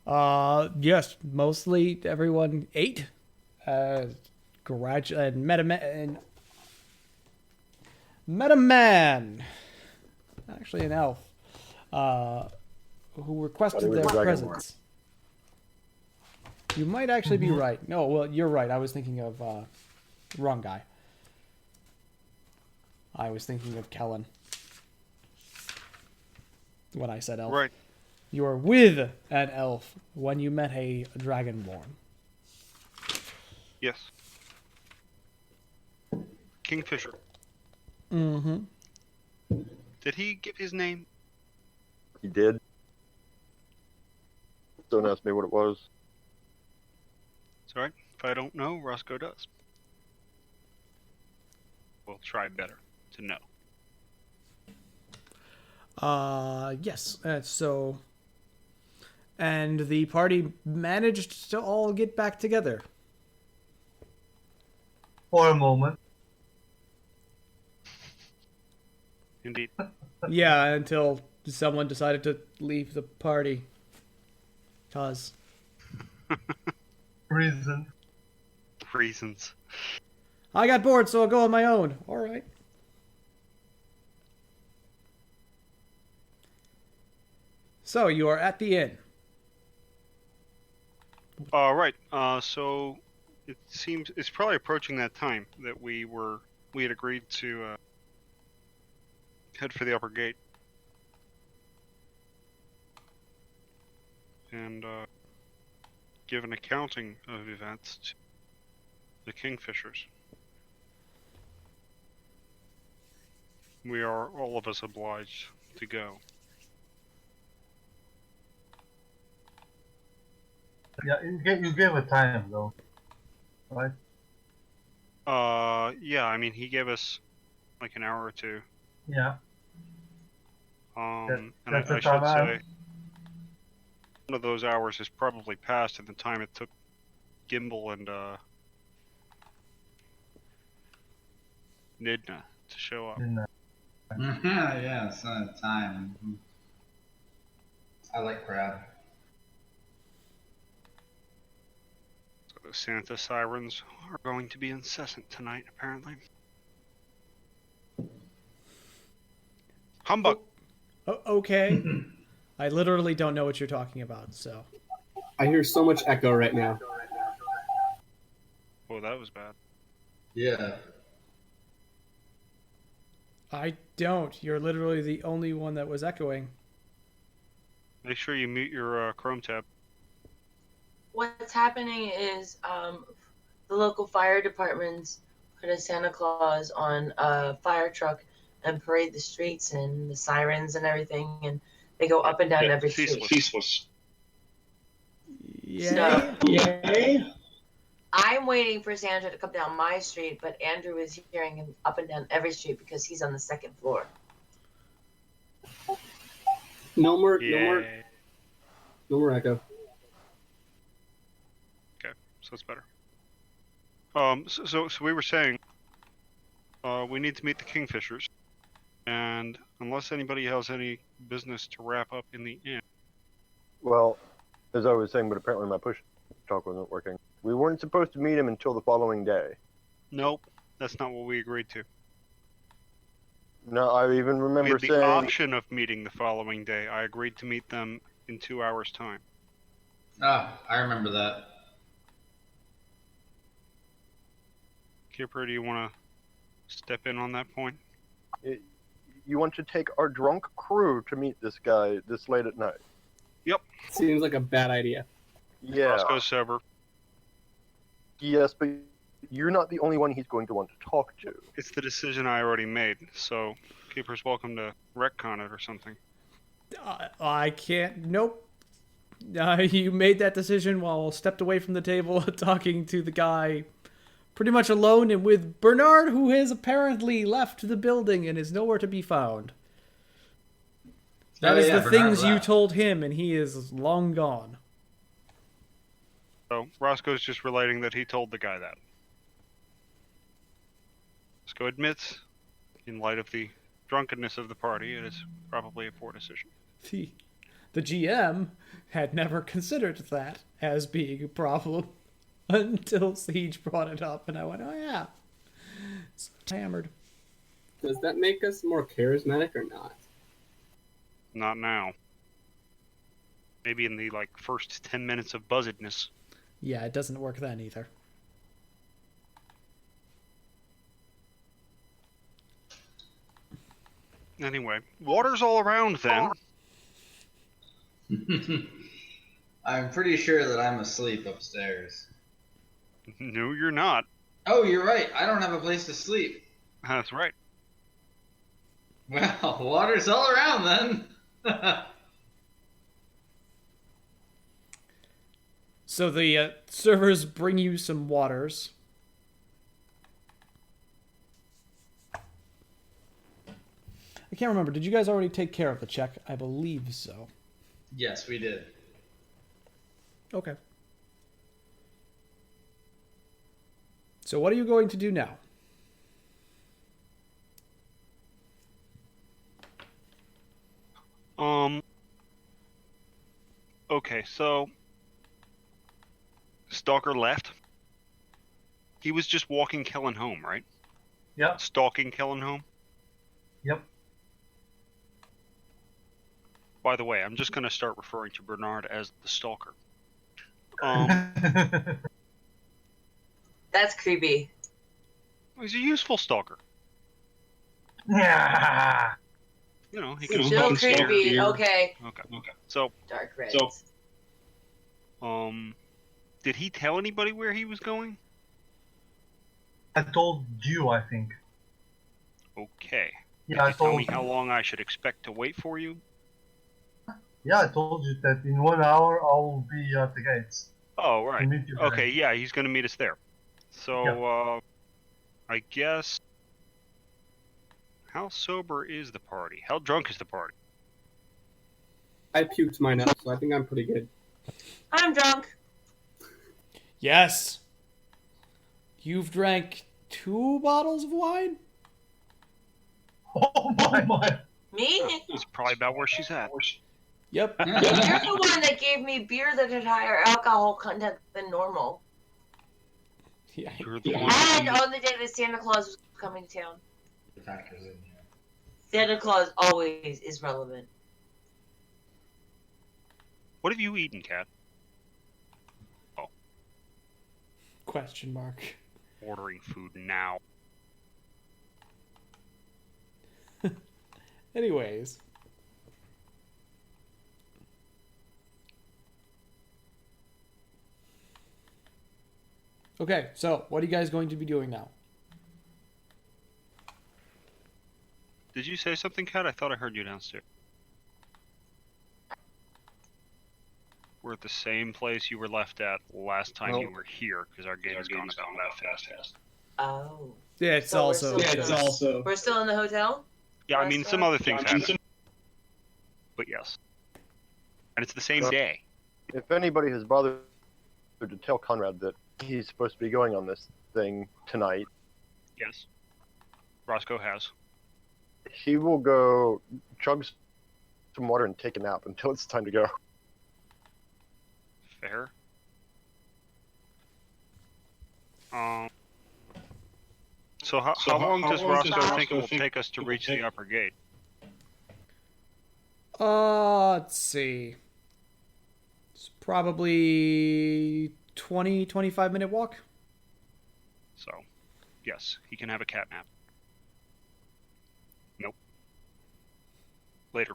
Yes, mostly everyone ate. And met a man, actually an elf, uh, who Thought he requested was their a dragonborn. presence. You might actually be right. No, well, you're right. I was thinking of wrong guy. I was thinking of Kellen when I said elf. Right. You were with an elf when you met a dragonborn. Yes. Kingfisher. Mm-hmm. Did he give his name? He did. Don't ask me what it was. It's alright. If I don't know, Roscoe does. We'll try better to know. Yes. And the party managed to all get back together. For a moment. Indeed. Yeah, until someone decided to leave the party. Cause Reason. Reasons. I got bored, so I'll go on my own. All right. So you are at the inn. Right. So it seems it's probably approaching that time that we had agreed to head for the upper gate and give an accounting of events to the Kingfishers. We are all of us obliged to go. Yeah, you gave a time though, right? Yeah. I mean, he gave us like an hour or two. Yeah. And That's I the should time. say one of those hours has probably passed in the time it took Gimbal and Nidna to show up. Yeah, it's not time. I like crab. So the Santa sirens are going to be incessant tonight, apparently. Humbug! Okay. I literally don't know what you're talking about, so. I hear so much echo right now. Oh, that was bad. Yeah. I don't. You're literally the only one that was echoing. Make sure you mute your Chrome tab. What's happening is the local fire departments put a Santa Claus on a fire truck and parade the streets and the sirens and everything, and they go up and down every street. Ceaseless. Yay? So Yay! I'm waiting for Santa to come down my street, but Andrew is hearing him up and down every street because he's on the second floor. No more echo. Okay, so it's better. So we were saying, we need to meet the Kingfishers, and unless anybody has any business to wrap up in the inn. Well, as I was saying, but apparently my push talk wasn't working. We weren't supposed to meet him until the following day. Nope, that's not what we agreed to. No, I even We remember had the saying... option of meeting the following day. I agreed to meet them in 2 hours' time. Ah, I remember that. Kipper, do you want to step in on that point? You want to take our drunk crew to meet this guy this late at night? Seems like a bad idea. Yeah. Roscoe sober. Yes, but you're not the only one he's going to want to talk to. It's the decision I already made, so Keeper's welcome to retcon it or something. I can't. Nope. You made that decision while stepped away from the table talking to the guy pretty much alone and with Bernard, who has apparently left the building and is nowhere to be found. That is the Bernard things you left. told him, and he is long gone. So Roscoe's just relating that he told the guy that. Roscoe admits, in light of the drunkenness of the party, it is probably a poor decision. The GM had never considered that as being a problem until Siege brought it up, and I went, oh yeah. So hammered. Does that make us more charismatic or not? Not now. Maybe in the first 10 minutes of buzzedness. Yeah, it doesn't work then either. Anyway, water's all around then. I'm pretty sure that I'm asleep upstairs. No, you're not. Oh, you're right. I don't have a place to sleep. That's right. Well, water's all around then. So the servers bring you some waters. I can't remember. Did you guys already take care of the check? I believe so. Yes, we did. Okay. So what are you going to do now? Okay, so Stalker left. He was just walking Kellen home, right? Yep. Stalking Kellen home. Yep. By the way, I'm just going to start referring to Bernard as the Stalker. That's creepy. He's a useful stalker. Yeah. You know, he can Still stalk deer. creepy. Okay. Okay. So, Dark red. did he tell anybody where he was going? I told you, I think. Okay. Yeah, I Did you tell told me how long I should expect to wait for you? Yeah, I told you that in 1 hour I will be at the gates. Oh, To right. meet you there. Okay, yeah, he's going to meet us there. So, I guess... How sober is the party? How drunk is the party? I puked mine out, so I think I'm pretty good. I'm drunk. Yes. You've drank 2 bottles of wine? Oh my. Me? That's probably about where she's at. Yep. You're the one that gave me beer that had higher alcohol content than normal. Yeah. You're the one And who- on the day that Santa Claus was coming to town. Factors in here. Santa Claus always is relevant. What have you eaten, Kat? Question mark. Ordering food now. Anyways. Okay, so what are you guys going to be doing now? Did you say something, Kat? I thought I heard you downstairs. We're at the same place you were left at last time you were here, because our game's gone about that fast. Oh. Yeah, it's So we're also. still- We're still in the hotel? Yeah, I mean, some Restaurant? other things happen. But yes. And it's the same day. If anybody has bothered to tell Conrad that he's supposed to be going on this thing tonight, Yes. Roscoe has. he will go chug some water and take a nap until it's time to go. Fair. So how long does Roscoe think it will take us to reach the upper gate? Let's see. It's probably 20, 25-minute walk. So, yes, he can have a cat nap. Nope. Later.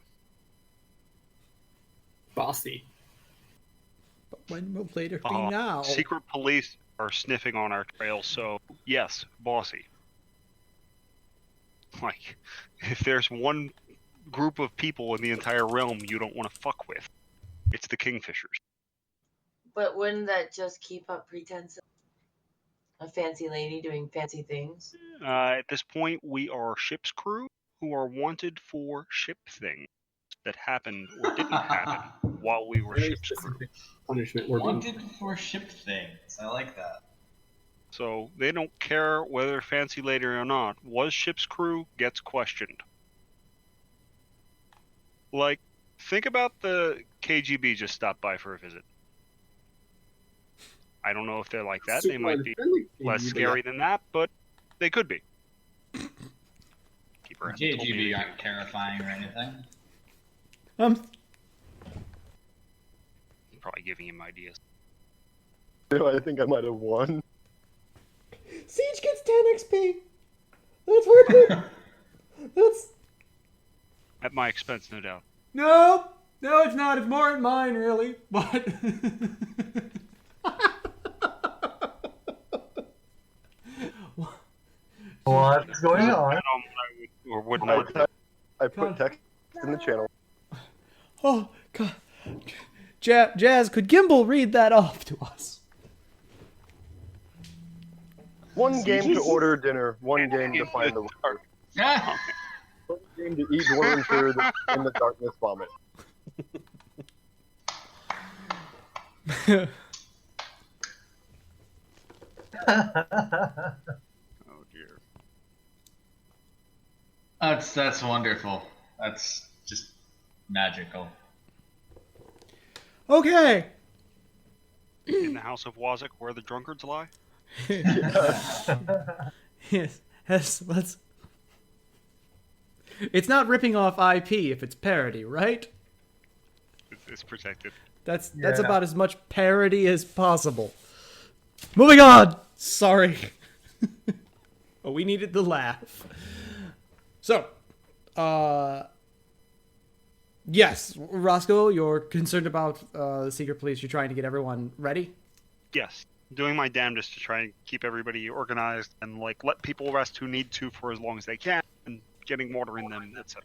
Bossy. But when will later be Uh, now? Secret police are sniffing on our trail, so yes, bossy. Like, if there's one group of people in the entire realm you don't want to fuck with, it's the Kingfishers. But wouldn't that just keep up pretense of a fancy lady doing fancy things? At this point, we are ship's crew who are wanted for ship things that happened or didn't happen while we were Very ship's crew. specific punishment we're being. Wanted for ship things. I like that. So they don't care whether fancy lady or not. Was ship's crew gets questioned. Like, Think about the KGB just stopped by for a visit. I don't know if they're like that. They Super might be unfriendly, less but scary yeah. than that, but they could be. Keeper hasn't told me KGB anything. aren't terrifying or anything. Probably giving him ideas. I think I might have won. Siege gets 10 XP. That's worth it. That's At my expense, no doubt. no, it's not. It's more at mine, really. But What's going on? What I would or would I, not do. I put text in the channel. oh God, Jazz, could Gimbal read that off to us? One game to order dinner, one game to find the word. One game to eat worms through in the darkness vomit. Oh dear. That's wonderful. That's just magical. Okay. In the house of Wazik, where the drunkards lie. Yes. Let's. It's not ripping off IP if it's parody, right? It's protected. That's Yeah. about as much parody as possible. Moving on. Sorry. Oh, we needed the laugh. So, yes, Roscoe, you're concerned about the secret police. You're trying to get everyone ready. Yes. Doing my damnedest to try and keep everybody organized and like let people rest who need to for as long as they can, and getting water in them, etc.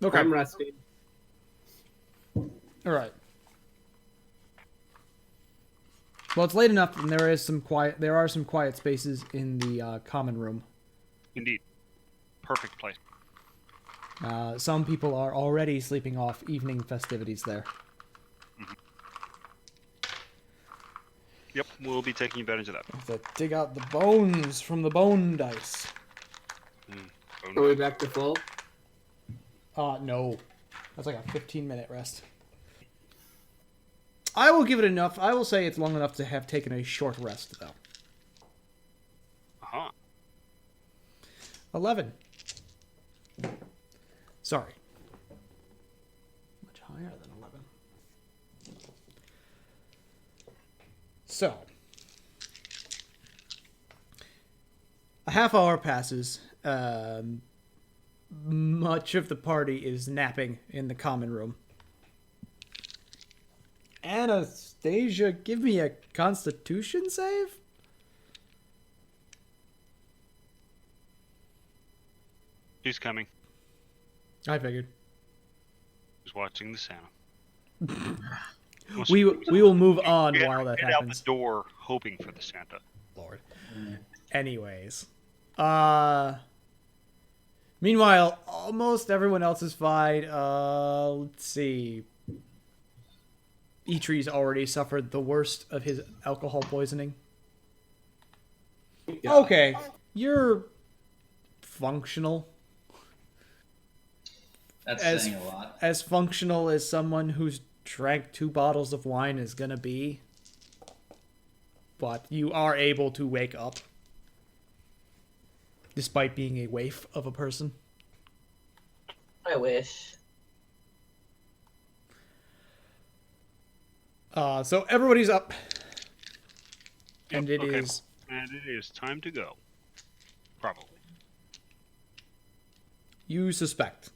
Okay. I'm resting. All right. Well, it's late enough, and there are some quiet spaces in the common room. Indeed. Perfect place. Some people are already sleeping off evening festivities there. Yep, we'll be taking advantage of that. Have to dig out the bones from the bone dice. Oh, Are no. we back to full? No. That's like a 15-minute rest. I will give it enough. I will say it's long enough to have taken a short rest, though. Uh-huh. 11. Sorry. Much higher than 11. So. A half hour passes. Much of the party is napping in the common room. Anastasia, give me a Constitution save? She's coming. I figured. She's watching the Santa. We will move on while that Get out happens. the door hoping for the Santa. Lord. Anyways. Meanwhile, almost everyone else is fine. Let's see. Eitree's already suffered the worst of his alcohol poisoning. Yeah. Okay. You're functional. That's As- saying a lot. As functional as someone who's drank 2 bottles of wine is gonna be. But you are able to wake up. Despite being a waif of a person. I wish. So everybody's up. And it okay. is And it is time to go. Probably. you suspect.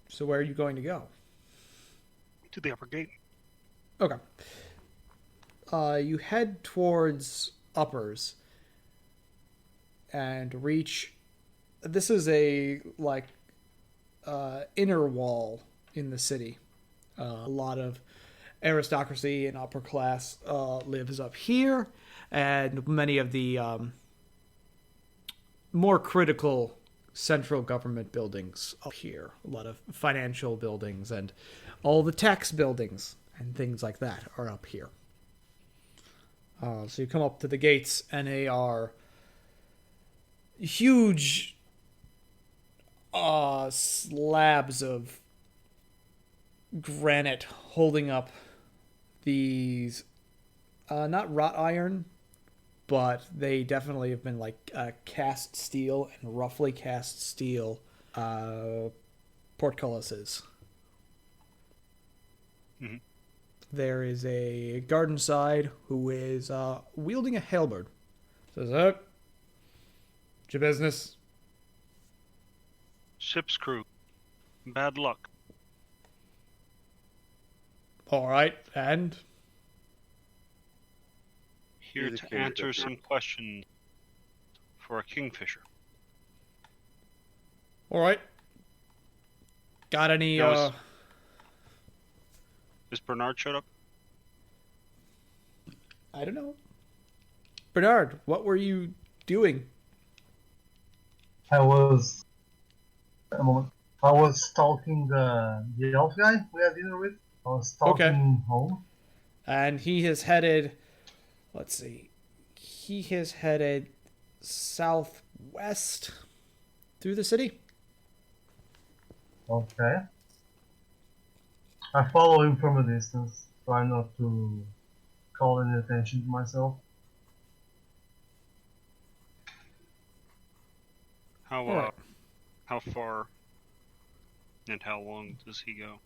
So where are you going to go? To the upper gate. Okay. You head towards Uppers and reach. This is a inner wall in the city. A lot of aristocracy and upper class lives up here, and many of the more critical central government buildings up here. A lot of financial buildings and all the tax buildings and things like that are up here. So you come up to the gates, and they are huge slabs of granite holding up these, not wrought iron, but they definitely have been like cast steel and roughly cast steel portcullises. Mm-hmm. There is a garden side who is wielding a halberd. Says, "What's your business?" Ship's crew. Bad luck. All right, and Here He's a to answer kingfisher. some questions for a kingfisher. all right. Got any? Now Is Bernard showed up? I don't know. Bernard, what were you doing? I was a moment. I was stalking the elf guy we had dinner with. I was stalking Okay. home. And he has headed. Let's see. He has headed southwest through the city. Okay. I follow him from a distance, try not to call any attention to myself. How Alright. how far and how long does he go?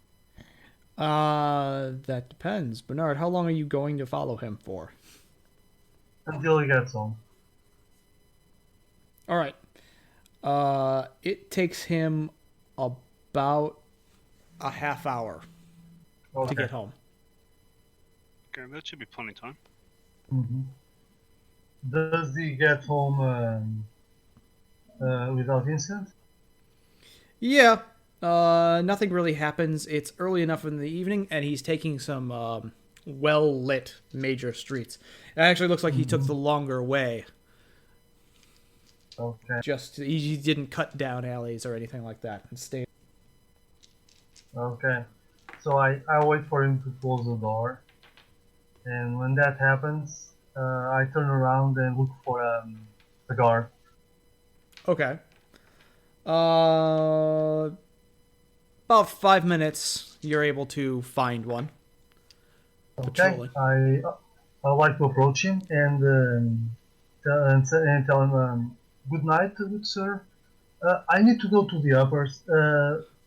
That depends. Bernard, how long are you going to follow him for? Until he gets home. All right. It takes him about a half hour to Okay. get home. Okay, that should be plenty of time. Mm-hmm. Does he get home without incident? Yeah. Nothing really happens. It's early enough in the evening, and he's taking some well-lit major streets. It actually looks like he took the longer way. Okay. Just he didn't cut down alleys or anything like that and stayed. Okay. So I wait for him to close the door. And when that happens, I turn around and look for a guard. Okay. About 5 minutes, you're able to find one. Okay. Patrolling. I like to approach him and tell him, good night, good sir. I need to go to the uppers.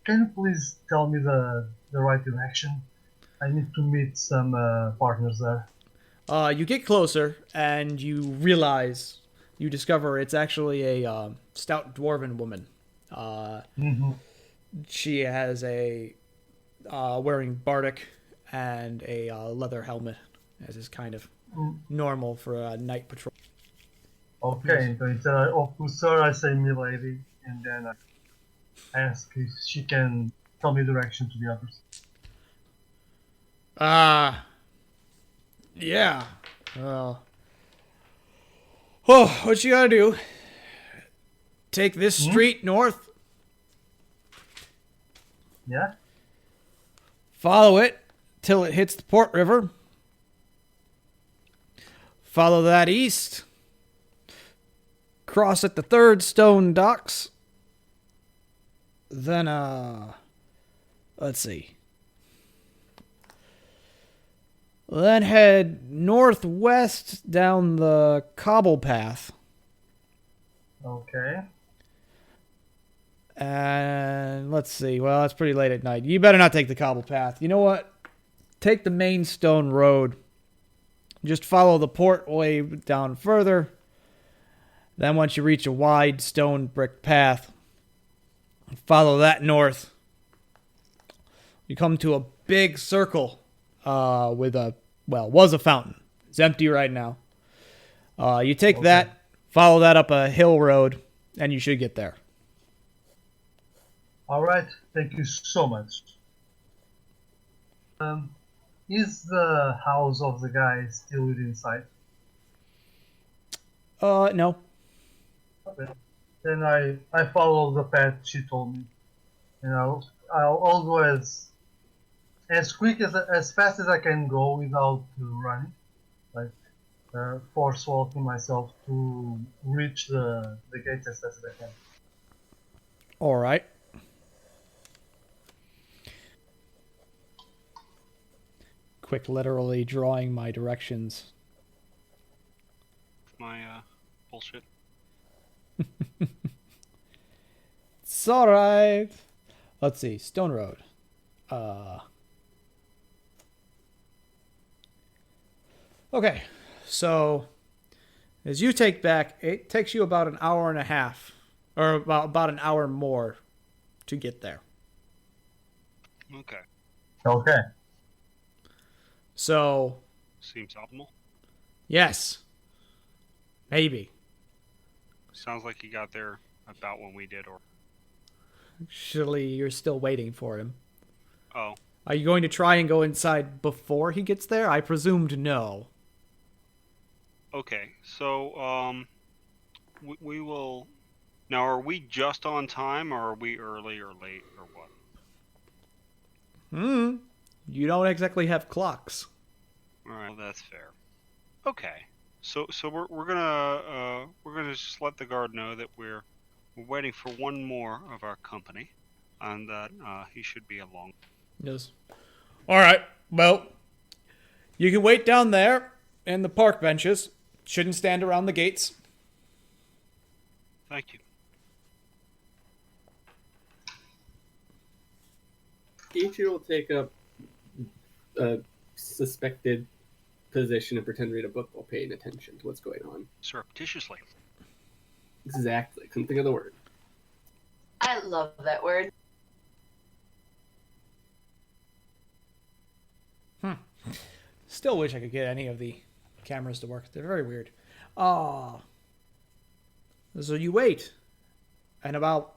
Can you please tell me the right direction? I need to meet some partners there. You get closer and you discover it's actually a stout dwarven woman. Mm-hmm. She has a wearing bardic and a leather helmet, as is kind of normal for a night patrol. Okay, so instead of sir, I say milady, and then I ask if she can tell me direction to the others. Yeah. Well, oh, what you gotta do? Take this street north, Yeah? follow it till it hits the Port River. Follow that east. Cross at the third stone docks. Then, let's see. Then head northwest down the cobble path. Okay. And let's see. Well, it's pretty late at night. You better not take the cobble path. You know what? Take the main stone road. Just follow the port way down further. Then once you reach a wide stone brick path, follow that north. You come to a big circle with was a fountain. It's empty right now. You take that, follow that up a hill road, and you should get there. Alright, thank you so much. Is the house of the guy still within sight? No. Okay. Then I follow the path she told me. And I'll go as quick as fast as I can go without running. Like force walking myself to reach the gates as fast as I can. All right. Quick, literally drawing my directions. My bullshit. It's all right. Let's see. Stone Road. Okay. So, as you take back, it takes you about an hour and a half, or about an hour more to get there. Okay. Okay. So, Seems optimal. yes. Maybe. Sounds like he got there about when we did, or... Actually, you're still waiting for him. Oh. Are you going to try and go inside before he gets there? I presumed no. Okay, so, we will... Now, are we just on time, or are we early or late, or what? You don't exactly have clocks. Alright, well, that's fair. Okay. So we're gonna just let the guard know that we're waiting for one more of our company, and that he should be along. Yes. All right. Well, you can wait down there in the park benches. Shouldn't stand around the gates. Thank you. Ichi will take up a suspected position and pretend to read a book while paying attention to what's going on. Surreptitiously. Exactly. Couldn't think of the word. I love that word. Still wish I could get any of the cameras to work. They're very weird. So you wait. And about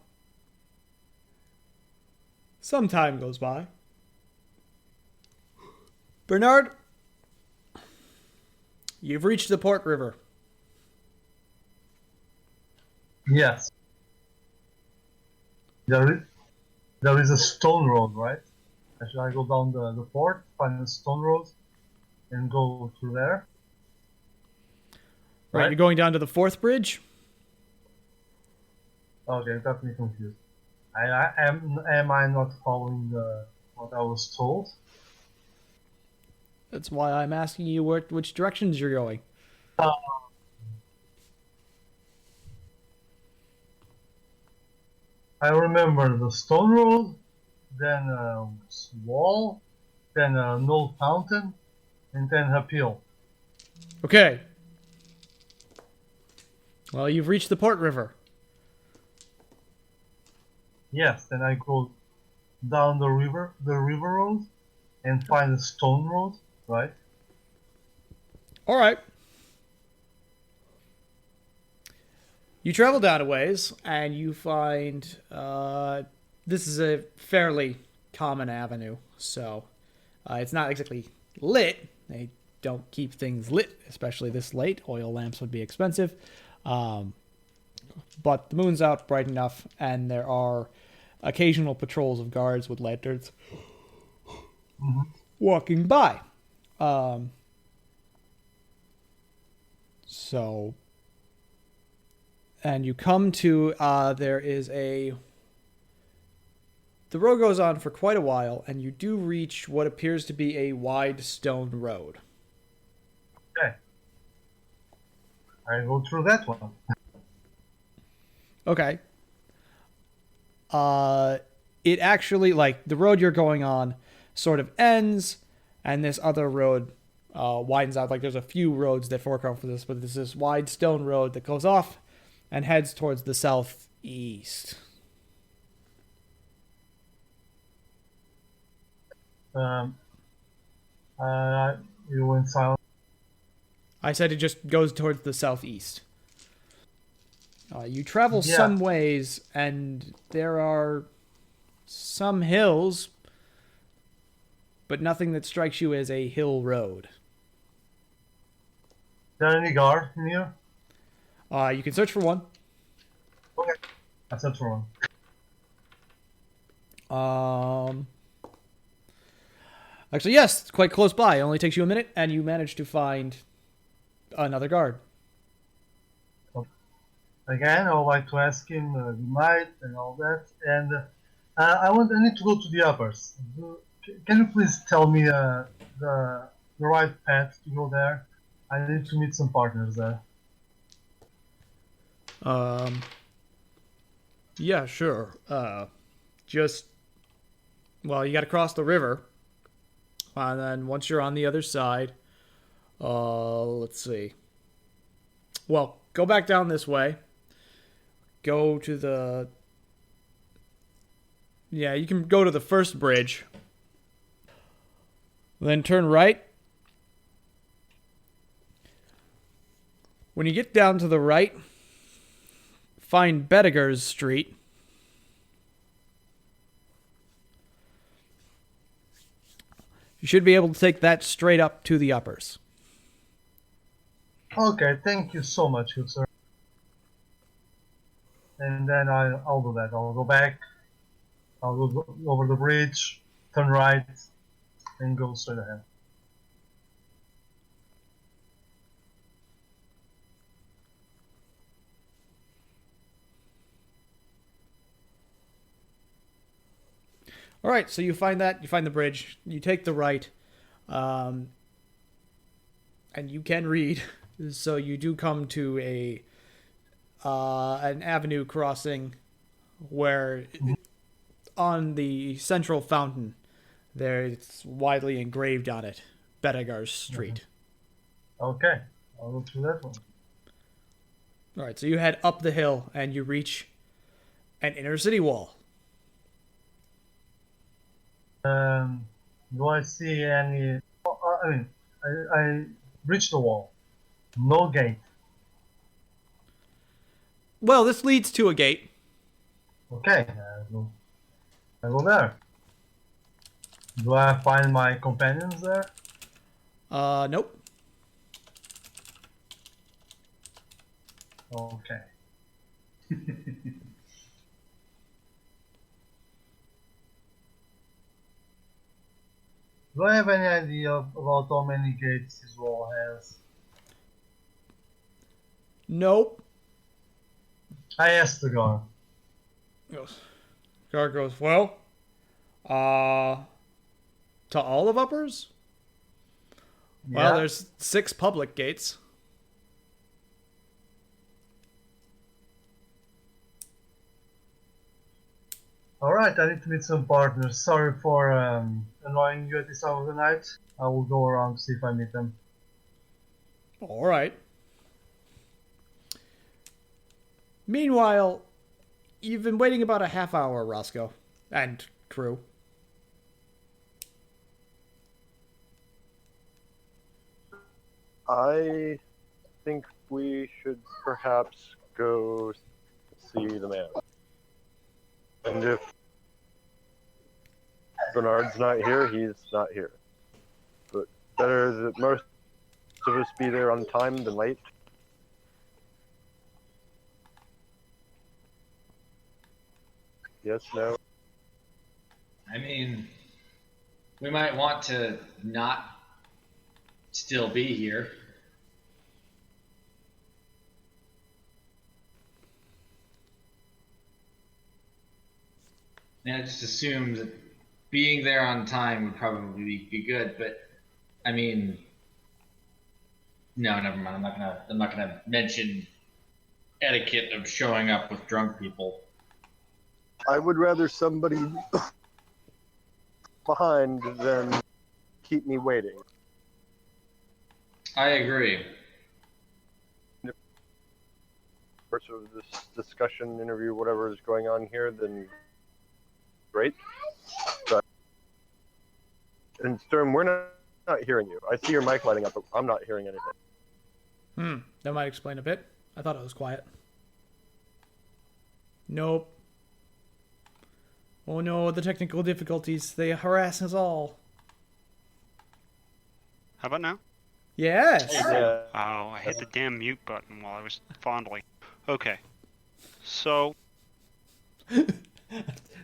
some time goes by. Bernard, you've reached the Port River. Yes. There is a stone road, right? Should I go down the port, find the stone road, and go through there? Right, you're going down to the fourth bridge? Okay, got me confused. Am I not following what I was told? That's why I'm asking you which directions you're going. I remember the stone road, then a wall, then an old fountain, and then a hill. Okay. Well, you've reached the Port River. Yes, then I go down the river road, and find the stone road, right? All right. You travel down a ways, and you find this is a fairly common avenue, so it's not exactly lit. They don't keep things lit, especially this late. Oil lamps would be expensive. But the moon's out bright enough, and there are occasional patrols of guards with lanterns walking by. And you come to, there is the road goes on for quite a while, and you do reach what appears to be a wide stone road. Okay. I go through that one. Okay. It actually, like, the road you're going on sort of ends, and this other road widens out. Like, there's a few roads that fork off for this, but there's this wide stone road that goes off and heads towards the southeast. You went silent. I said it just goes towards the southeast. You travel some ways, and there are some hills, but nothing that strikes you as a hill road. Is there any guard in here? You can search for one. Okay. I search for one. Actually, yes, it's quite close by. It only takes you a minute, and you manage to find another guard. again, I would like to ask him good night and all that. And I need to go to the uppers. Can you please tell me the right path to go there? I need to meet some partners there. Yeah, sure. You got to cross the river, and then once you're on the other side, let's see. Well, go back down this way. Go to the. Yeah, you can go to the first bridge. Then turn right. When you get down to the right, find Bediger's Street. You should be able to take that straight up to the uppers. Okay, thank you so much, good sir. And then I'll do that. I'll go back. I'll go over the bridge, turn right, and go straight ahead. All right, so you find the bridge, you take the right, and you can read. So you do come to an avenue crossing where on the central fountain it's widely engraved on it, Bediger's Street. Okay, I'll go through that one. All right, so you head up the hill and you reach an inner city wall. Do I see any? I reached the wall. No gate. Well, this leads to a gate. Okay, I go there. Do I find my companions there? Nope. Okay. Do I have any idea about how many gates this wall has? Nope. I asked the guard. Guard goes, well, to all of uppers? Well, there's 6 public gates. Alright, I need to meet some partners. Sorry for annoying you at this hour of the night. I will go around to see if I meet them. Alright. Meanwhile, you've been waiting about a half hour, Roscoe. And crew. I think we should perhaps go see the man. And if Bernard's not here, he's not here. But better that most of us be there on time than late. Yes, no? I mean, we might want to not still be here. And I just assumed that being there on time would probably be good, but I mean, no, never mind. I'm not gonna mention etiquette of showing up with drunk people. I would rather somebody behind than keep me waiting. I agree. Course of this discussion, interview, whatever is going on here, then great. But and Sturm, we're not hearing you. I see your mic lighting up, but I'm not hearing anything. That might explain a bit. I thought it was quiet. Nope. Oh no, the technical difficulties. They harass us all. How about now? Yes. Yeah. Oh, I hit the damn mute button while I was fondling. Okay. So,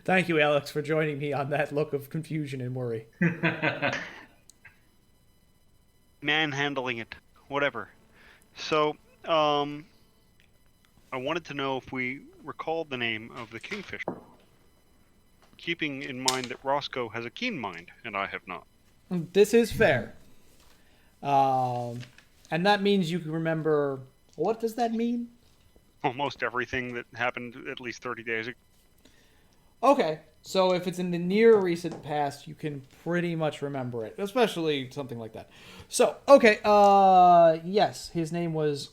Thank you, Alex, for joining me on that look of confusion and worry. manhandling it. Whatever. So, I wanted to know if we recalled the name of the Kingfisher, keeping in mind that Roscoe has a keen mind, and I have not. This is fair. And that means you can remember... What does that mean? Almost everything that happened at least 30 days ago. Okay, so if it's in the near recent past, you can pretty much remember it, especially something like that. So, okay, yes, his name was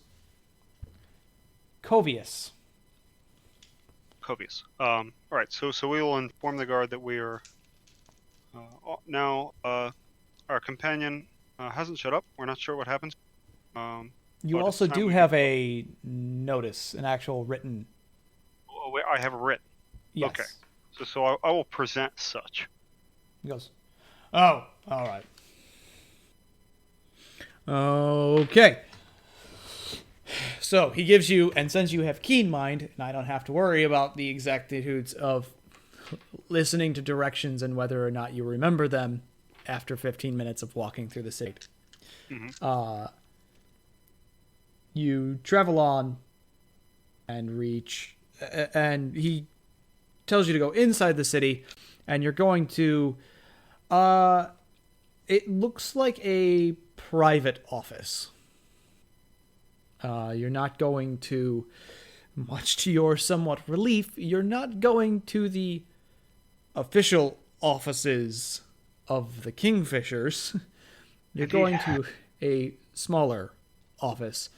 Covius. Covius. All right, so we will inform the guard that we are now. Our companion hasn't showed up. We're not sure what happens. You but also it's time do we- have a notice, an actual written. Oh, wait, I have a writ. Yes. Okay. So I will present such. He goes, oh, all right. Okay. So he gives you, and since you have keen mind, and I don't have to worry about the exactitudes of listening to directions and whether or not you remember them after 15 minutes of walking through the city. Mm-hmm. You travel on and reach, and he tells you to go inside the city, and you're going to, it looks like a private office. You're not going to, much to your somewhat relief, you're not going to the official offices of the Kingfishers. You're going to a smaller office,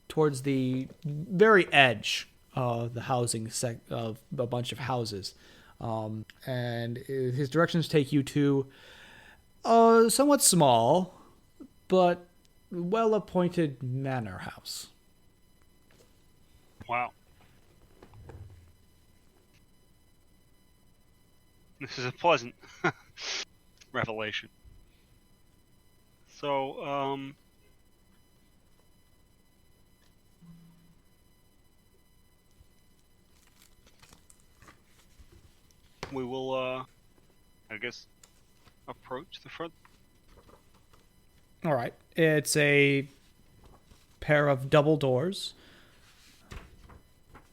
towards the very edge of the housing of a bunch of houses. And his directions take you to a somewhat small but well-appointed manor house. Wow. This is a pleasant revelation. So, we will, I guess, approach the front. All right. It's a pair of double doors.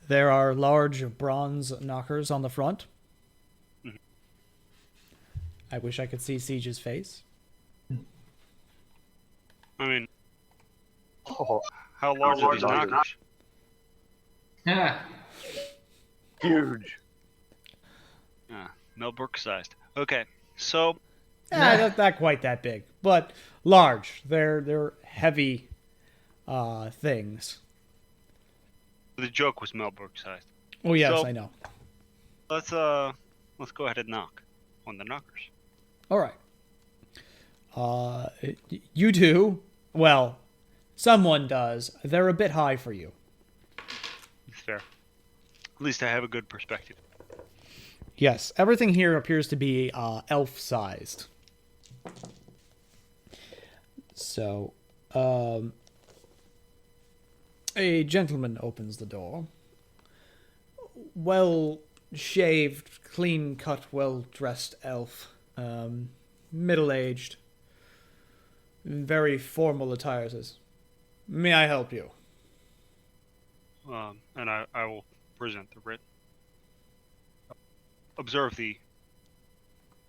There are large bronze knockers on the front. Mhm. I wish I could see Siege's face. I mean, Oh, how large are these knockers? Yeah. huge. Millbrook sized. Okay, so Not quite that big, but large. They're heavy things. the joke was Millbrook sized. Oh yes, So- I know. Let's go ahead and knock on the knockers. All right. You do. Well, someone does. They're a bit high for you. It's fair. At least I have a good perspective. Yes, everything here appears to be elf-sized. So, a gentleman opens the door. Well-shaved, clean-cut, well-dressed elf. Middle-aged. Very formal attire. Says, "May I help you?" And I will present the writ. Observe the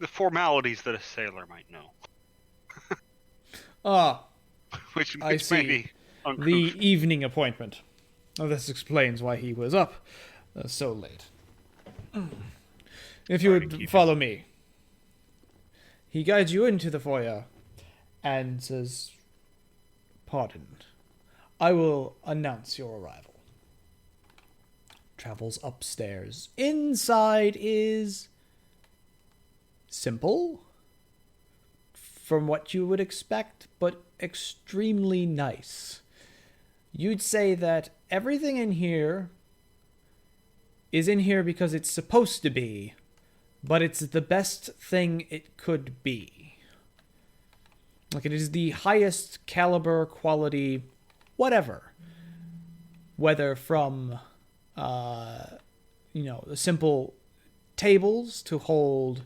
formalities that a sailor might know, Ah, which I may see. be the uncouth. evening appointment. Oh, this explains why he was up so late. If you Sorry to would keep follow me. He guides you into the foyer and says, "Pardon. I will announce your arrival." Travels upstairs. Inside is simple, from what you would expect, but extremely nice. You'd say that everything in here is in here because it's supposed to be, but it's the best thing it could be. Like, it is the highest caliber, quality, whatever. Whether from, the simple tables to hold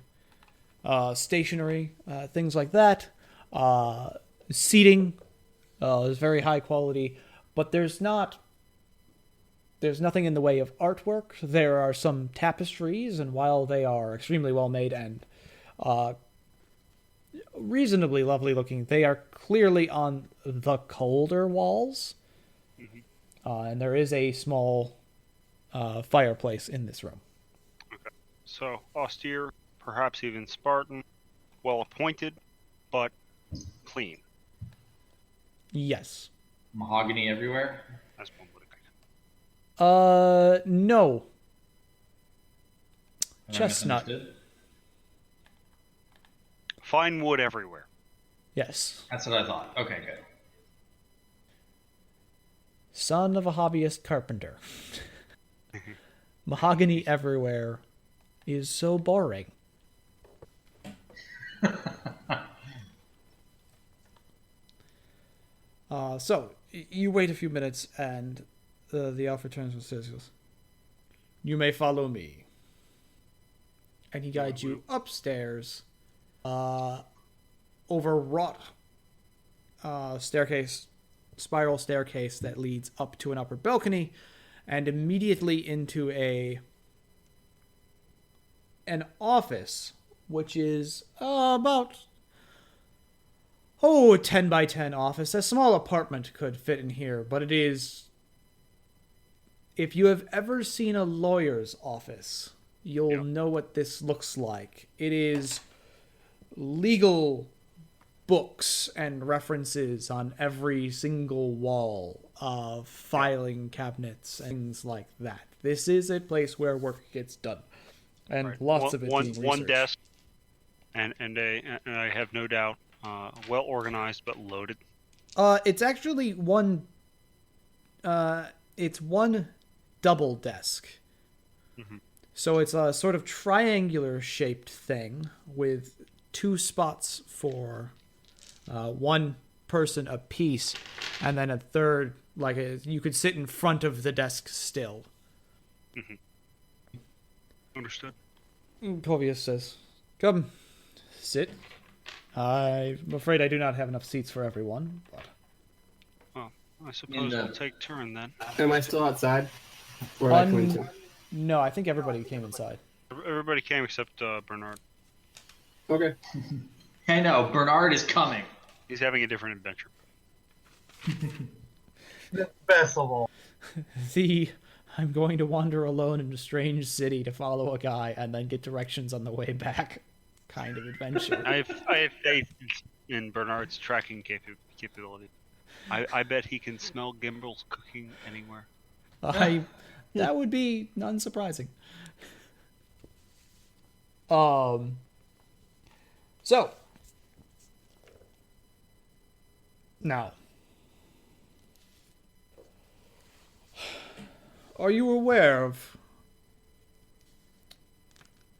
stationery, things like that. Seating is very high quality. but there's nothing in the way of artwork. There are some tapestries, and while they are extremely well made and reasonably lovely looking, they are clearly on the colder walls. And there is a small fireplace in this room. Okay. So austere, perhaps even Spartan, well appointed, but clean. Yes. Mahogany everywhere. As one would expect. No. Have I Chestnut. misunderstood? Fine wood everywhere. Yes. That's what I thought. Okay, good. Son of a hobbyist carpenter. Mahogany everywhere is so boring. So, you wait a few minutes, and the elf returns and says, "You may follow me." And he guides you upstairs, overwrought spiral staircase that leads up to an upper balcony, and immediately into an office, which is about a 10 by 10 office. A small apartment could fit in here, but it is, if you have ever seen a lawyer's office, you'll know what this looks like. It is legal books and references on every single wall, filing cabinets and things like that. This is a place where work gets done, and lots of it being researched. One desk, and I have no doubt, well organized but loaded. It's actually one. It's one double desk. Mm-hmm. So it's a sort of triangular shaped thing with two spots for one person a piece, and then a third, you could sit in front of the desk still. Mm-hmm. Understood. Corvius says, "Come, sit. I'm afraid I do not have enough seats for everyone, but..." Well, I suppose we'll take turn then. Am I still outside? Or am I coming to? No, I think everybody came inside. Everybody came except Bernard. Okay. I know, Bernard is coming. He's having a different adventure. The best of all. I'm going to wander alone in a strange city to follow a guy and then get directions on the way back kind of adventure. I have faith in Bernard's tracking capability. I bet he can smell Gimbal's cooking anywhere. That would be unsurprising. So now, are you aware of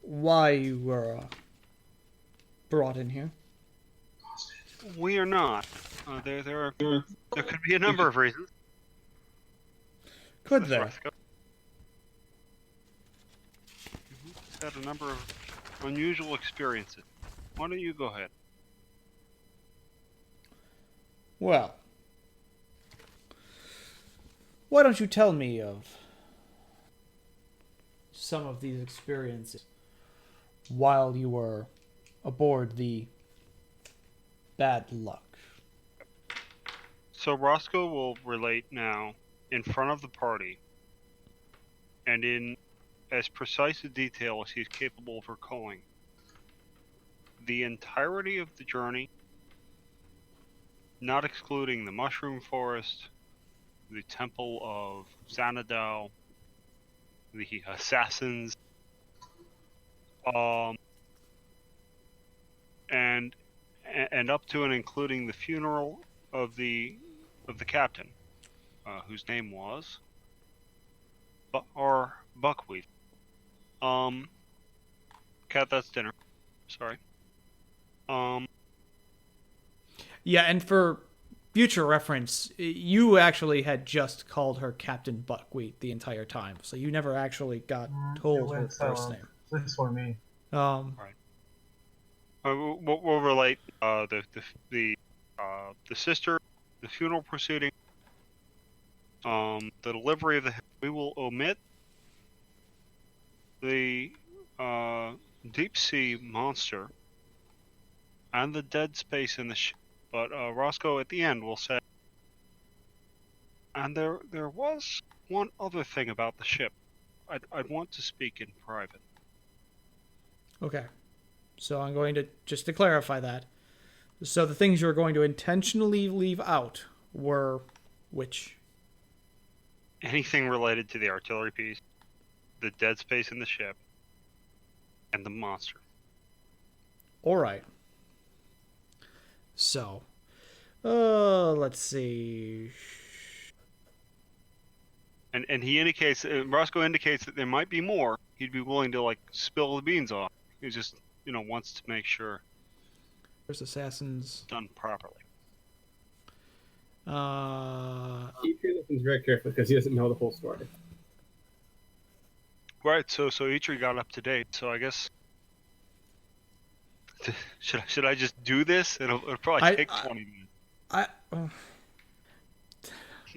why you were brought in here? We are not. There could be a number of reasons. Could there? He's had a number of unusual experiences. Why don't you go ahead? Well, why don't you tell me of some of these experiences while you were aboard the Bad Luck? So Roscoe will relate now in front of the party and in as precise a detail as he's capable of recalling the entirety of the journey, not excluding the mushroom forest, the temple of Xanadu, the assassins, and up to and including the funeral of the captain, whose name was Buckwheat. Cat, that's dinner. Sorry. Yeah, and for future reference, you actually had just called her Captain Buckwheat the entire time, so you never actually got told her first name. This for me. Right. We'll relate the sister, the funeral proceeding, the delivery of we will omit the deep sea monster and the dead space in the ship. But Roscoe at the end will say, and there was one other thing about the ship. I'd want to speak in private. Okay. So I'm going to, just to clarify that. So the things you're going to intentionally leave out were which? Anything related to the artillery piece, the dead space in the ship, and the monster. All right. So, let's see. And he indicates, Roscoe indicates that there might be more. He'd be willing to like spill the beans off. He just, wants to make sure There's assassins. done properly. He listens very carefully because he doesn't know the whole story. Right. So Itri got up to date. So I guess should I just do this? It'll probably take 20 minutes.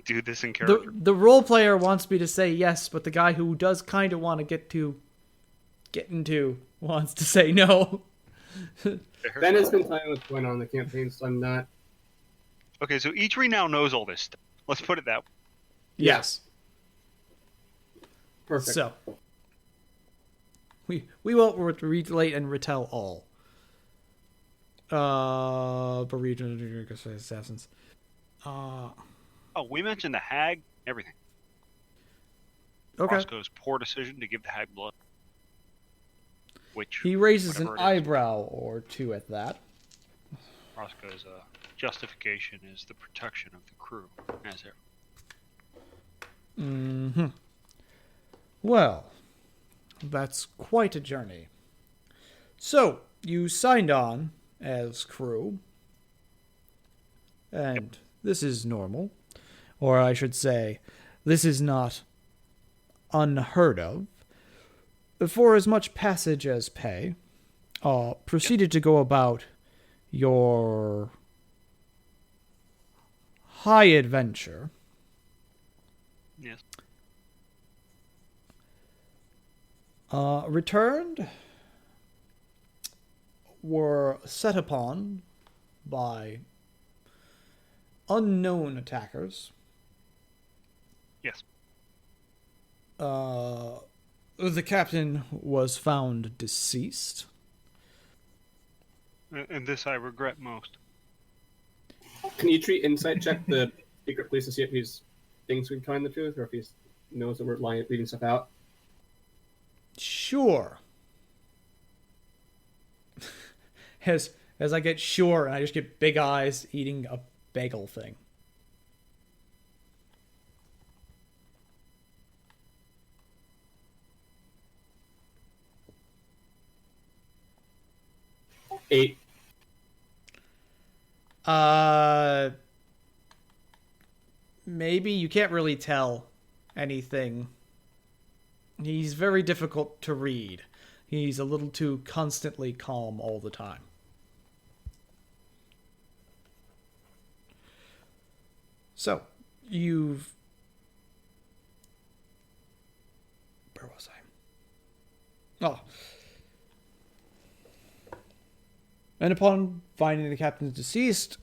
Do this in character. The role player wants me to say yes, but the guy who does kind of want to get into wants to say no. Ben has been playing what's going on in the campaign, so I'm not. Okay, so Itri now knows all this stuff. Let's put it that way. Yes. Perfect. So we won't relate and retell all. Region assassins. Oh, we mentioned the hag. Everything. Okay. Roscoe's poor decision to give the hag blood. Which He raises an whatever it is, eyebrow or two at that. Roscoe's justification is the protection of the crew, as ever. Mm-hmm. Well, that's quite a journey. So, you signed on as crew. And this is normal. Or I should say, this is not unheard of. For as much passage as pay, proceeded to go about your high adventure. Yes. Returned, were set upon by unknown attackers. Yes. The captain was found deceased. And this I regret most. Can you treat insight check the secret police to see if he's thinks we're telling the truth, or if he knows that we're leaving stuff out? Sure. As I get sure, and I just get big eyes eating a bagel thing. Eight. Maybe you can't really tell anything. He's very difficult to read. He's a little too constantly calm all the time. So, you've... Where was I? Oh. And upon finding the captain deceased,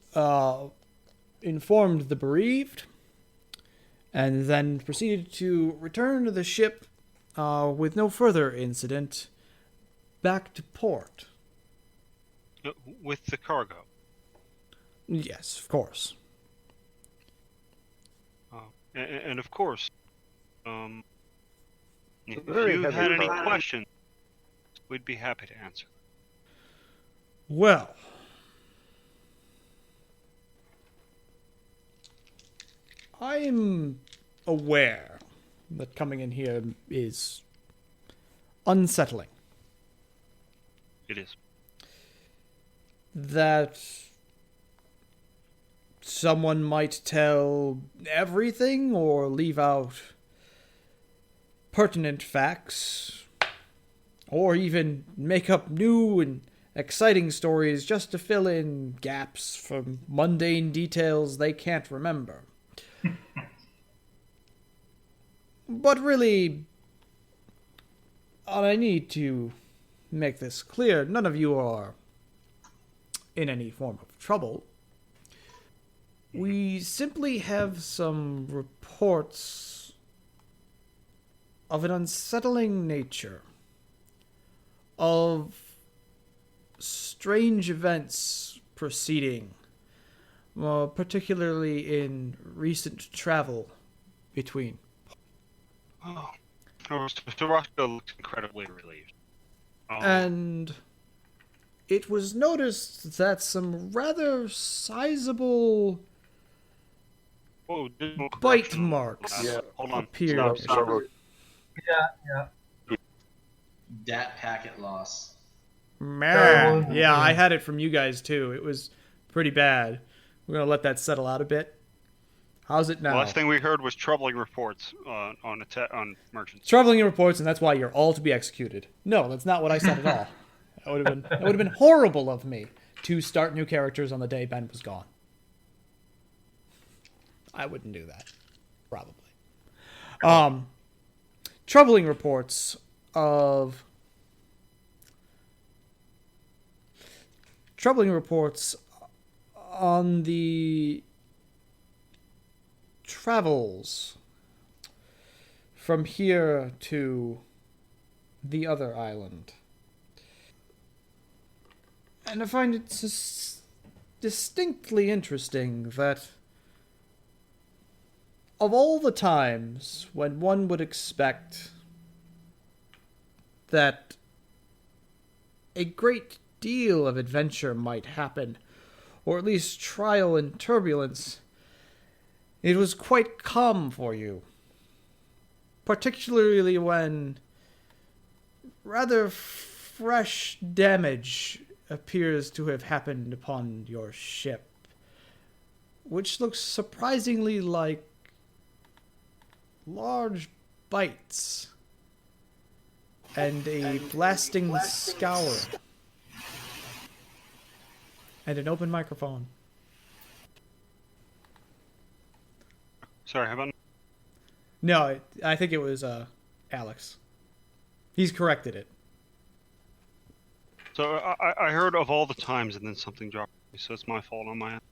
informed the bereaved, and then proceeded to return to the ship with no further incident back to port. With the cargo. Yes, of course. And of course, if Very you heavy had any cargo. questions, we'd be happy to answer. Well, I'm aware that coming in here is unsettling. It is. That someone might tell everything or leave out pertinent facts, or even make up new and exciting stories just to fill in gaps from mundane details they can't remember. But really, I need to make this clear. None of you are in any form of trouble. We simply have some reports of an unsettling nature, of strange events proceeding, particularly in recent travel between. Oh, Mr. Roscoe looks incredibly relieved. And it was noticed that some rather sizable bite marks Yeah. Hold on. appeared. Stop. Dat packet loss. Man. Yeah, I had it from you guys too. It was pretty bad. We're gonna let that settle out a bit. How's it now? The last thing we heard was troubling reports on merchants. Troubling reports, and that's why you're all to be executed. No, that's not what I said at all. That would have been horrible of me to start new characters on the day Ben was gone. I wouldn't do that, probably. Troubling reports on the travels from here to the other island. And I find it distinctly interesting that of all the times when one would expect that a great deal of adventure might happen, or at least trial and turbulence, it was quite calm for you. Particularly when rather fresh damage appears to have happened upon your ship, which looks surprisingly like large bites and a blasting scour and an open microphone. Sorry, how about... No, I think it was Alex. He's corrected it. So I heard of all the times and then something dropped me, so it's my fault on my end.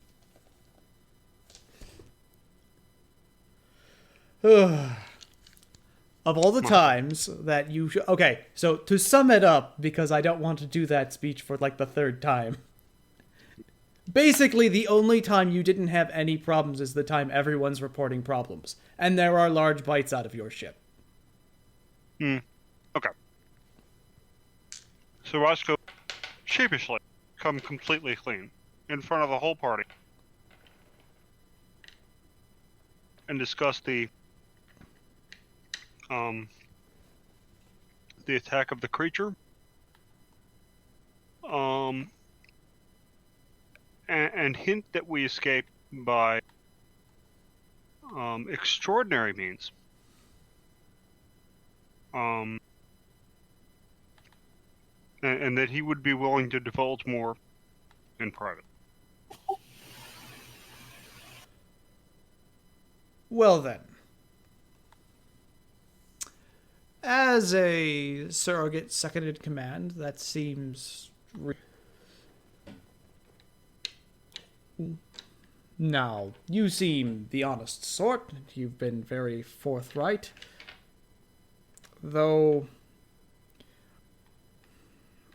Of all the times that you... Okay, so to sum it up, because I don't want to do that speech for like the third time. Basically, the only time you didn't have any problems is the time everyone's reporting problems. And there are large bites out of your ship. Okay. So Roscoe sheepishly come completely clean in front of the whole party and discuss the attack of the creature, and hint that we escaped by extraordinary means. And that he would be willing to divulge more in private. Well then. As a surrogate seconded command, that seems... Now, you seem the honest sort. You've been very forthright. Though...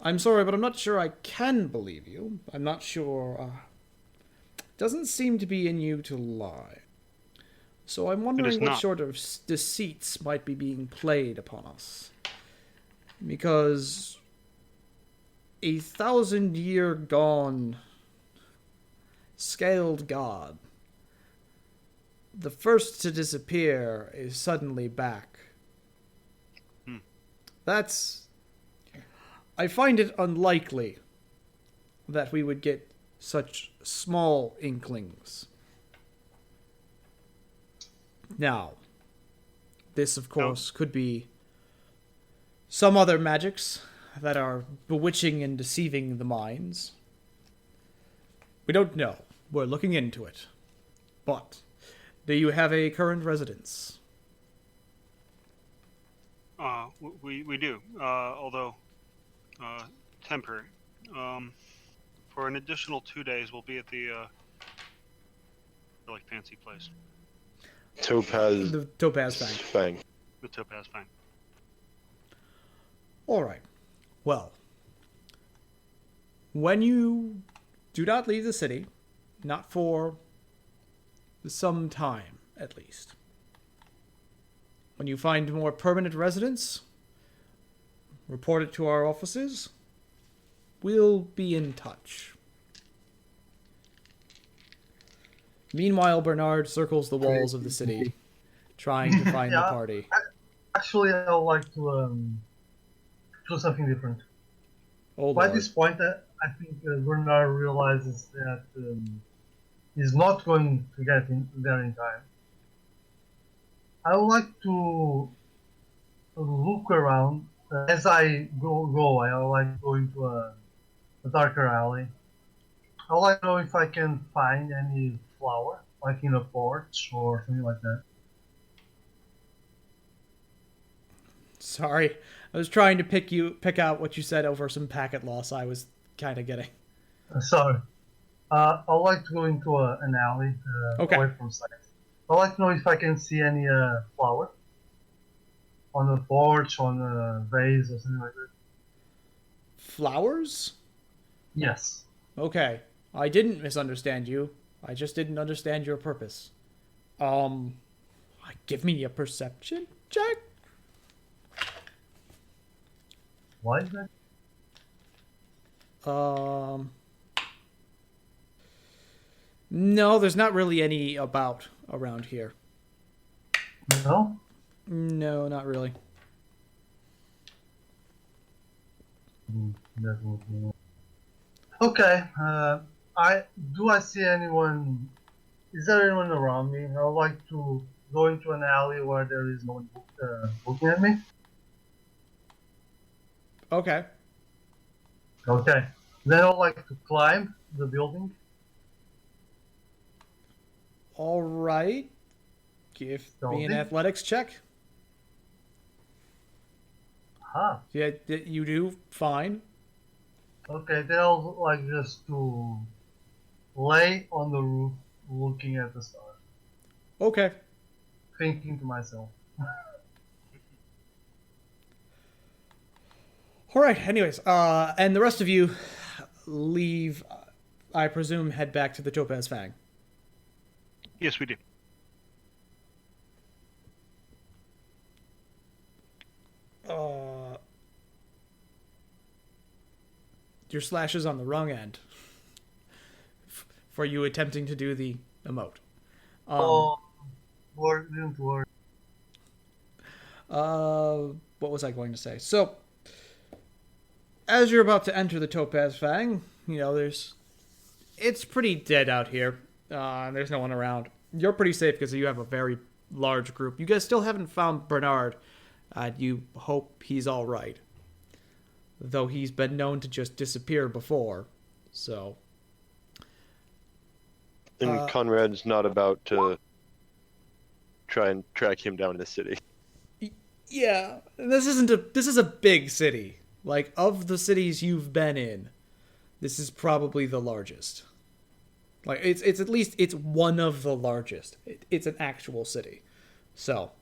I'm sorry, but I'm not sure I can believe you. I'm not sure... doesn't seem to be in you to lie. So I'm wondering what sort of deceits might be being played upon us. Because 1,000-year gone scaled god, the first to disappear is suddenly back. That's... I find it unlikely that we would get such small inklings. Now, this, of course, could be some other magics that are bewitching and deceiving the minds. We don't know. We're looking into it. But, do you have a current residence? We do, although temporary. For an additional 2 days, we'll be at the really fancy place, Topaz The Topaz Fang. Fang. the Topaz Fang. All right. Well, when you do not leave the city, not for some time at least, when you find more permanent residence, report it to our offices. We'll be in touch. Meanwhile, Bernard circles the walls of the city, trying to find the Yeah. party. Actually, I would like to do something different. Oh, By Lord. this point, I think Bernard realizes that he's not going to get in there in time. I would like to look around. As I go, I would like to go into a darker alley. I would like to know if I can find any flower, like in a porch or something like that. Sorry. I was trying to pick out what you said over some packet loss I was kind of getting. Sorry. I would like to go into an alley Okay. away from sight. I would like to know if I can see any flower on a porch, on a vase, or something like that. Flowers? Yes. Okay. I didn't misunderstand you. I just didn't understand your purpose. Give me a perception check. Why is that? No, there's not really any about around here. No? No, not really. Definitely. Okay. I see anyone? Is there anyone around me? I would like to go into an alley where there is no one looking at me. Okay. Okay. Then I would like to climb the building. All right. Give me an Building? athletics check. Huh. Yeah, you do fine. Okay. Then I would like just to lay on the roof, looking at the stars, Okay. thinking to myself. All right. Anyways, and the rest of you leave. I presume head back to the Topaz Fang. Yes, we do. Your slash is on the wrong end for you attempting to do the emote. Didn't work. What was I going to say? So, as you're about to enter the Topaz Fang, it's pretty dead out here. There's no one around. You're pretty safe because you have a very large group. You guys still haven't found Bernard. You hope he's all right. Though he's been known to just disappear before. So. And Conrad's not about to try and track him down in the city. Yeah, this is a big city. Like, of the cities you've been in, this is probably the largest. Like, it's at least, it's one of the largest. It's an actual city. So.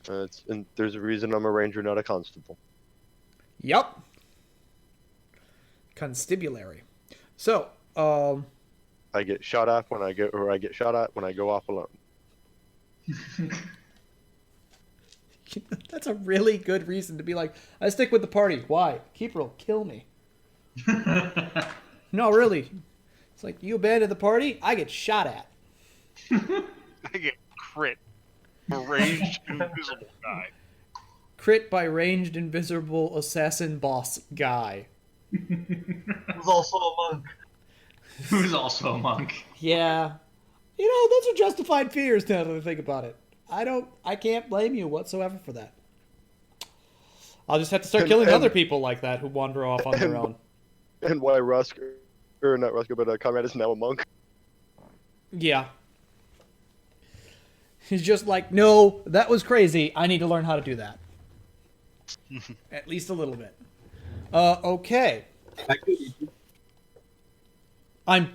And there's a reason I'm a ranger, not a constable. Yup. Constabulary. So, I get shot at when I go off alone. That's a really good reason to be like, I stick with the party. Why? Keeper will kill me. No, really. It's like, you abandon the party, I get shot at. I get crit. A ranged invisible guy. Crit by ranged invisible assassin boss guy. Who's also a monk. Who's also a monk. Yeah. Those are justified fears now that I think about it. I can't blame you whatsoever for that. I'll just have to start killing other people like that who wander off on their own. And why Conrad is now a monk. Yeah. He's just like, no, that was crazy. I need to learn how to do that. At least a little bit. Okay. I'm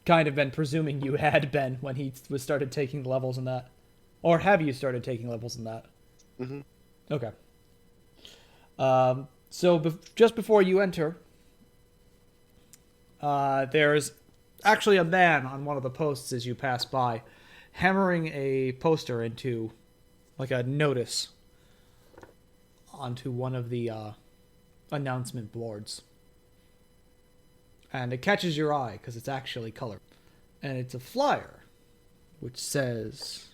kind of been presuming you had been when he was started taking levels in that. Or have you started taking levels in that? Mm-hmm. Okay. So just before you enter, there's actually a man on one of the posts as you pass by, hammering a poster into, like a notice, onto one of the announcement boards. And it catches your eye because it's actually colored. And it's a flyer which says,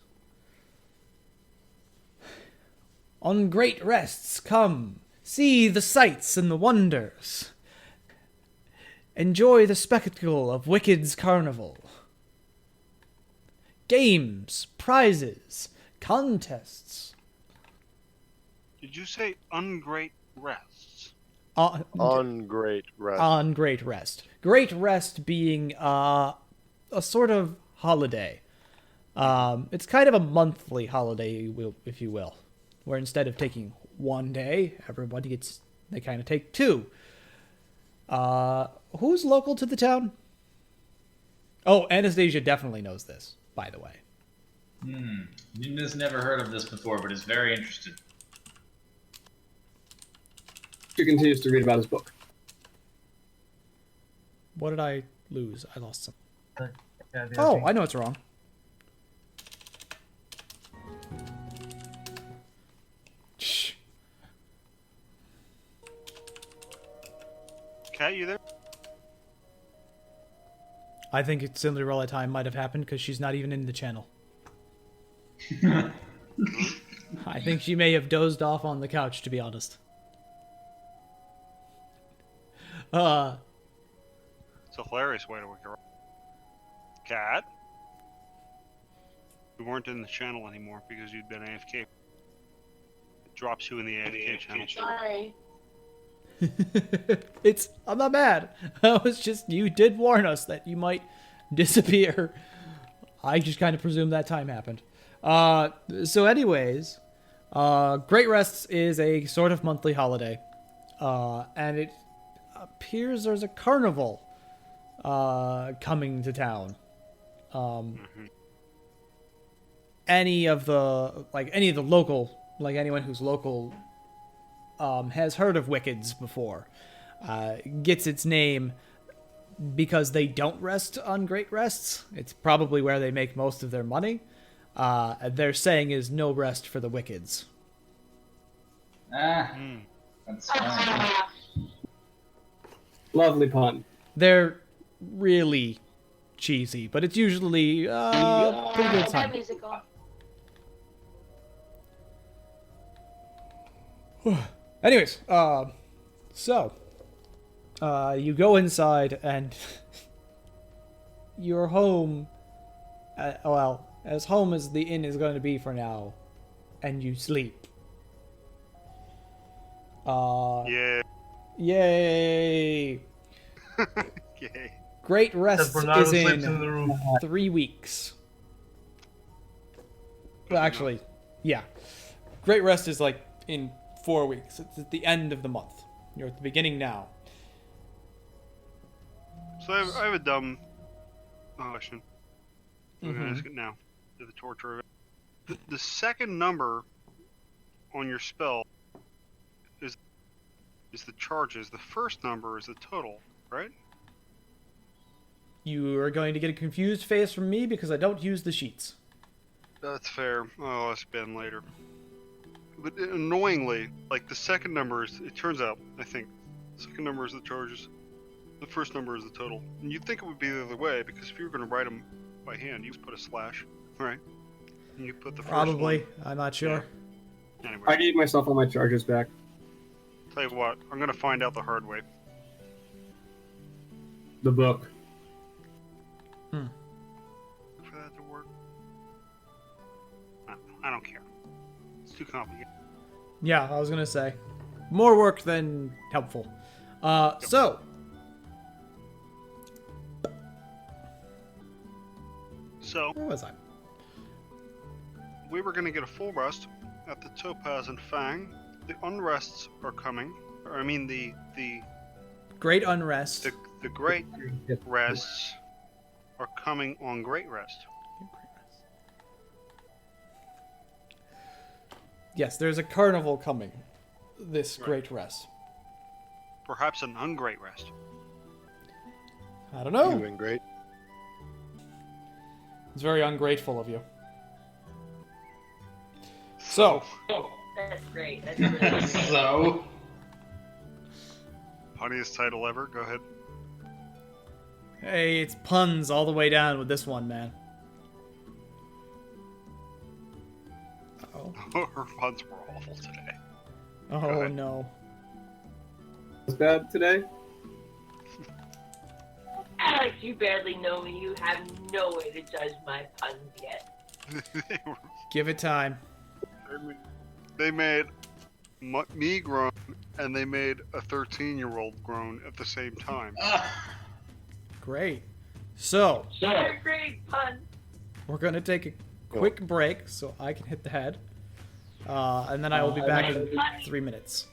"On great rests come, see the sights and the wonders. Enjoy the spectacle of Wicked's Carnival. Games, prizes, contests." Did you say ungreat rests? On great rest. On Great Rest. Great Rest being a sort of holiday. It's kind of a monthly holiday, if you will, where instead of taking one day, they kind of take two. Who's local to the town? Oh, Anastasia definitely knows this, by the way. Nina's never heard of this before, but is very interested. She continues to read about his book. What did I lose? I lost some. Yeah, the Oh, other I know what's wrong. Shh. Cat, you there? I think it's Cinderella time might have happened because she's not even in the channel. I think she may have dozed off on the couch, to be honest. It's a hilarious way to wake her up. Cat? We weren't in the channel anymore because you'd been AFK. It drops you in the AFK channel. Sorry. I'm not mad. That was just, you did warn us that you might disappear. I just kind of presumed that time happened. So anyways, Great Rests is a sort of monthly holiday. And it appears there's a carnival coming to town. Any of the local, like anyone who's local has heard of Wickeds before. Gets its name because they don't rest on Great Rests. It's probably where they make most of their money. Their saying is no rest for the Wickeds. That's fine. Lovely pun. They're really cheesy, but it's usually pretty good That time. music off. Anyways, so you go inside and you're home. Well, as home as the inn is going to be for now, and you sleep. Yeah. Yay! Yay. Great Rest Bernardo is sleeps in in the room. 3 weeks. Well, actually, yeah. Great Rest is like in 4 weeks. It's at the end of the month. You're at the beginning now. So I have a dumb question. I'm going Mhm. to ask it now. To the torture of it. The second number on your spell is the charges. The first number is the total, right? You are going to get a confused face from me because I don't use the sheets. That's fair. I'll ask Ben later. But annoyingly, like the second number is, it turns out, I think, the second number is the charges. The first number is the total. And you'd think it would be the other way, because if you were going to write them by hand, you just put a slash, right? And you put the Probably. first I'm not sure. one. Anyway, I gave myself all my charges back. tell you what, I'm going to find out the hard way. The book. For that to work. I don't care. It's too complicated. Yeah, I was going to say. More work than helpful. So. So, Where was I? we were going to get a full rest at the Topaz and Fang the unrests are coming. Or, I mean, the Great unrest. the great rests are coming on great rest. Yes, there's a carnival coming. This Right. great rest. Perhaps an ungreat rest. I don't know. Doing great. It's very ungrateful of you. So, That's great. That's really great. So, Funniest title ever. Go ahead. hey, it's puns all the way down with this one, man. Uh-oh. Her puns were awful today. Oh, ahead. no. Was bad today? Alex, you barely know me. You have no way to judge my puns yet. they, were, Give it time. they made me groan, and they made a 13-year-old groan at the same time. Great. So, You're a great pun. we're going to take a quick break so I can hit the head. And then I will be back in 3 minutes.